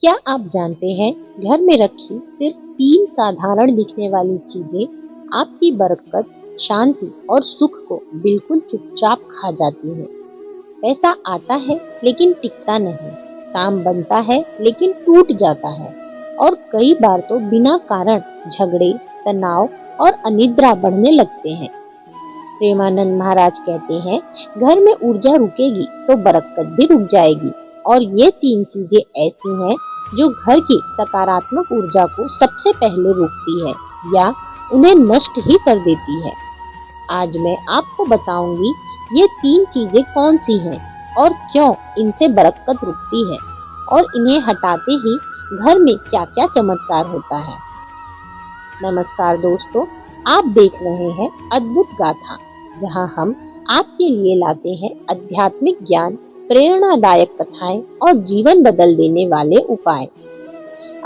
क्या आप जानते हैं, घर में रखी सिर्फ 3 साधारण दिखने वाली चीजें आपकी बरकत, शांति और सुख को बिल्कुल चुपचाप खा जाती हैं। पैसा आता है लेकिन टिकता नहीं, काम बनता है लेकिन टूट जाता है और कई बार तो बिना कारण झगड़े, तनाव और अनिद्रा बढ़ने लगते हैं। प्रेमानंद महाराज कहते हैं, घर में ऊर्जा रुकेगी तो बरकत भी रुक जाएगी। और ये 3 चीजें ऐसी हैं जो घर की सकारात्मक ऊर्जा को सबसे पहले रोकती है या उन्हें नष्ट ही कर देती है। आज मैं आपको बताऊंगी ये 3 चीजें कौन सी हैं और क्यों इनसे बरकत रुकती है और इन्हें हटाते ही घर में क्या क्या चमत्कार होता है। नमस्कार दोस्तों, आप देख रहे हैं अद्भुत गाथा, जहां हम आपके लिए लाते हैं आध्यात्मिक ज्ञान, प्रेरणादायक कथाएं और जीवन बदल देने वाले उपाय।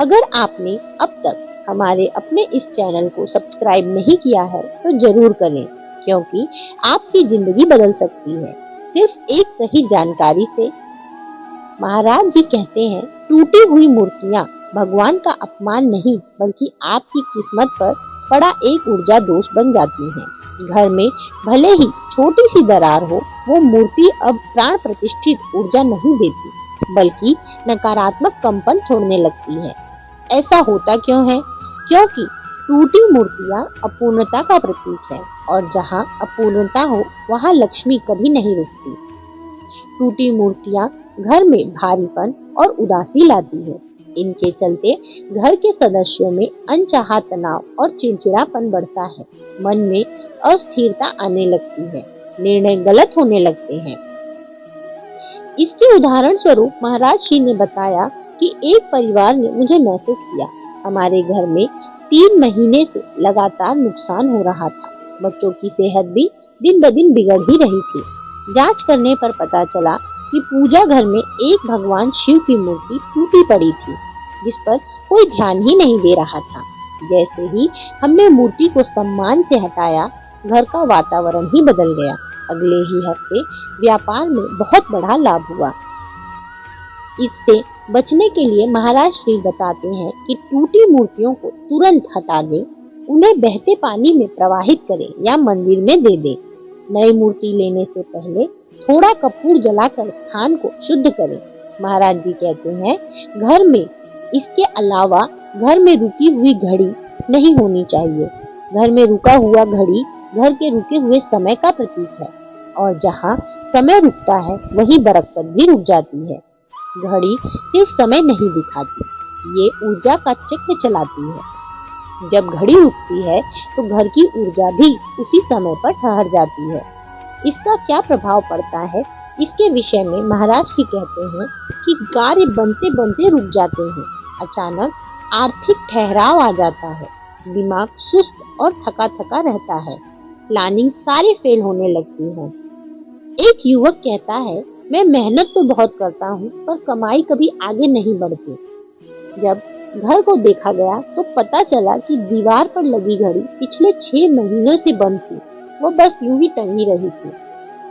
अगर आपने अब तक हमारे अपने इस चैनल को सब्सक्राइब नहीं किया है तो जरूर करें, क्योंकि आपकी जिंदगी बदल सकती है सिर्फ एक सही जानकारी से। महाराज जी कहते हैं, टूटी हुई मूर्तियां भगवान का अपमान नहीं बल्कि आपकी किस्मत पर पड़ा एक ऊर्जा दोष बन जाती हैं। घर में भले ही छोटी सी दरार हो, वो मूर्ति अब प्राण प्रतिष्ठित ऊर्जा नहीं देती बल्कि नकारात्मक कंपन छोड़ने लगती है। ऐसा होता क्यों है? क्योंकि टूटी मूर्तियां अपूर्णता का प्रतीक है और जहाँ अपूर्णता हो वहाँ लक्ष्मी कभी नहीं रुकती। टूटी मूर्तियां घर में भारीपन और उदासी लाती है। इनके चलते घर के सदस्यों में अनचाहा तनाव और चिड़चिड़ापन बढ़ता है, मन में अस्थिरता आने लगती है, निर्णय गलत होने लगते हैं। इसके उदाहरण स्वरूप महाराज श्री ने बताया कि एक परिवार ने मुझे मैसेज किया, हमारे घर में 3 महीने से लगातार नुकसान हो रहा था, बच्चों की सेहत भी दिन ब दिन बिगड़ ही रही थी। जांच करने पर पता चला कि पूजा घर में एक भगवान शिव की मूर्ति टूटी पड़ी थी, जिस पर कोई ध्यान ही नहीं दे रहा था। जैसे ही हमने मूर्ति को सम्मान से हटाया, घर का वातावरण ही बदल गया। अगले ही हफ्ते व्यापार में बहुत बड़ा लाभ हुआ। इससे बचने के लिए महाराज श्री बताते हैं कि टूटी मूर्तियों को तुरंत हटा दे, उन्हें बहते पानी में प्रवाहित करें या मंदिर में दे दे। नई मूर्ति लेने से पहले थोड़ा कपूर जलाकर स्थान को शुद्ध करें। महाराज जी कहते हैं, घर में इसके अलावा घर में रुकी हुई घड़ी नहीं होनी चाहिए। घर में रुका हुआ घड़ी घर के रुके हुए समय का प्रतीक है और जहाँ समय रुकता है वहीं बरकत भी रुक जाती है। घड़ी सिर्फ समय नहीं दिखाती, ये ऊर्जा का चक्र चलाती है। जब घड़ी रुकती है तो घर की ऊर्जा भी उसी समय पर ठहर जाती है। इसका क्या प्रभाव पड़ता है, इसके विषय में महाराज श्री कहते हैं कि कार्य बनते बनते रुक जाते हैं, अचानक आर्थिक ठहराव आ जाता है, दिमाग सुस्त और थका थका रहता है, प्लानिंग सारी फेल होने लगती है। एक युवक कहता है, मैं मेहनत तो बहुत करता हूँ पर कमाई कभी आगे नहीं बढ़ती। जब घर को देखा गया तो पता चला कि दीवार पर लगी घड़ी पिछले 6 महीनों से बंद थी, वो बस यूं ही टंगी रही थी।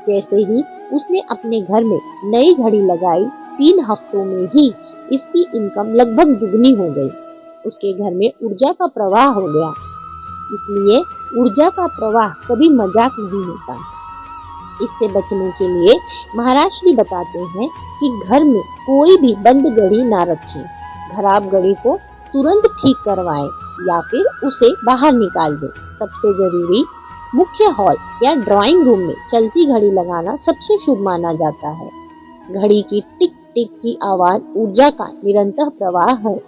जैसे ही उसने अपने घर में नई घड़ी लगाई, 3 हफ्तों में ही इसकी इनकम लगभग दुगनी हो गई। उसके घर में ऊर्जा का प्रवाह हो गया। इसलिए ऊर्जा का प्रवाह कभी मजाक नहीं होता। इससे बचने के लिए महाराज श्री बताते हैं कि घर में कोई भी बंद घड़ी ना रखें, खराब घड़ी को तुरंत ठीक करवाएं या फिर उसे बाहर निकाल दें। सबसे जरूरी, मुख्य हॉल या ड्राइंग रूम में चलती घड़ी लगाना सबसे शुभ माना जाता है। घड़ी की टिक टिक की आवाज ऊर्जा का निरंतर प्रवाह है।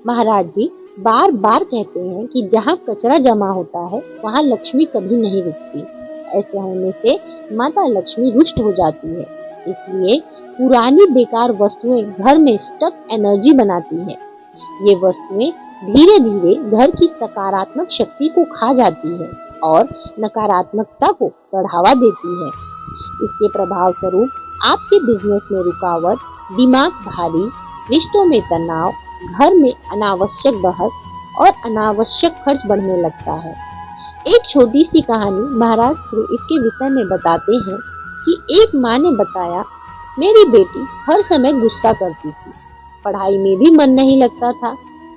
महाराज जी बार बार कहते हैं कि जहाँ कचरा जमा होता है वहाँ लक्ष्मी कभी नहीं रुकती। ऐसे होने से माता लक्ष्मी रुष्ट हो जाती है। इसलिए पुरानी बेकार वस्तुएं घर में स्टक एनर्जी बनाती है। ये वस्तुएं धीरे धीरे घर की सकारात्मक शक्ति को खा जाती है और नकारात्मकता को बढ़ावा देती है। इसके प्रभाव स्वरूप आपके बिजनेस में रुकावट, दिमाग भारी, रिश्तों में तनाव, घर में अनावश्यक बहस और अनावश्यक खर्च बढ़ने लगता है। एक छोटी सी कहानी महाराज श्री इसके विषय में बताते हैं कि एक माँ ने बताया, मेरी बेटी हर समय गुस्सा करती थी। पढ़ाई में भी मन नहीं लगता था।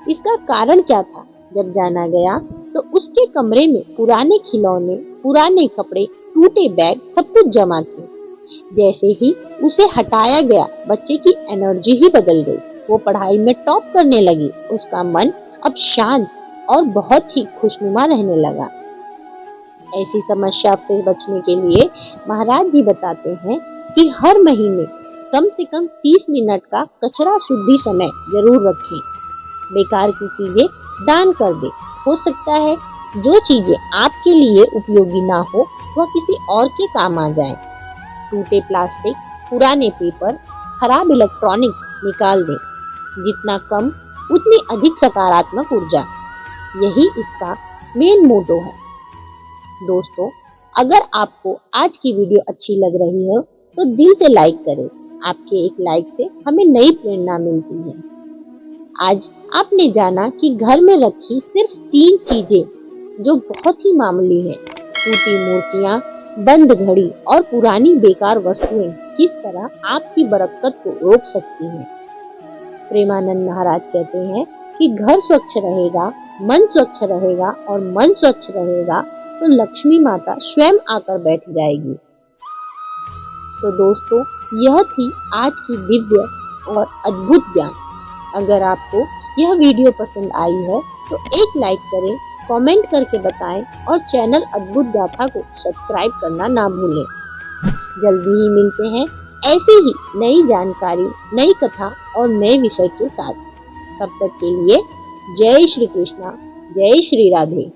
इसका कारण क्या था? जब जाना गया तो उसके कमरे में पुराने खिलौने, पुराने कपड़े, टूटे बैग सब कुछ जमा थे। जैसे ही उसे हटाया गया, बच्चे की एनर्जी ही बदल गई। वो पढ़ाई में टॉप करने लगी। उसका मन अब शांत और बहुत ही खुशनुमा रहने लगा। ऐसी समस्या से बचने के लिए महाराज जी बताते हैं कि हर महीने कम से कम 30 मिनट का कचरा शुद्धि समय जरूर रखें। बेकार की चीजें दान कर दे। हो सकता है जो चीजें आपके लिए उपयोगी ना हो वह किसी और के काम आ जाए। टूटे प्लास्टिक, पुराने पेपर, खराब इलेक्ट्रॉनिक्स निकाल दें। जितना कम उतनी अधिक सकारात्मक ऊर्जा। यही इसका मेन मोटो है। दोस्तों, अगर आपको आज की वीडियो अच्छी लग रही हो तो दिल से लाइक करें। आपके एक लाइक से हमें नई प्रेरणा मिलती है। आज आपने जाना कि घर में रखी सिर्फ 3 चीजें जो बहुत ही मामूली है, टूटी मूर्तियां, बंद घड़ी और पुरानी बेकार वस्तुएं किस तरह आपकी बरकत को रोक सकती हैं। प्रेमानंद महाराज कहते हैं कि घर स्वच्छ रहेगा, मन स्वच्छ रहेगा और मन स्वच्छ रहेगा तो लक्ष्मी माता स्वयं आकर बैठ जाएगी। तो दोस्तों, यह थी आज की दिव्य और अद्भुत ज्ञान। अगर आपको यह वीडियो पसंद आई है तो एक लाइक करें, कमेंट करके बताएं और चैनल अद्भुत गाथा को सब्सक्राइब करना ना भूलें। जल्दी ही मिलते हैं ऐसी ही नई जानकारी, नई कथा और नए विषय के साथ। तब तक के लिए जय श्री कृष्णा, जय श्री राधे।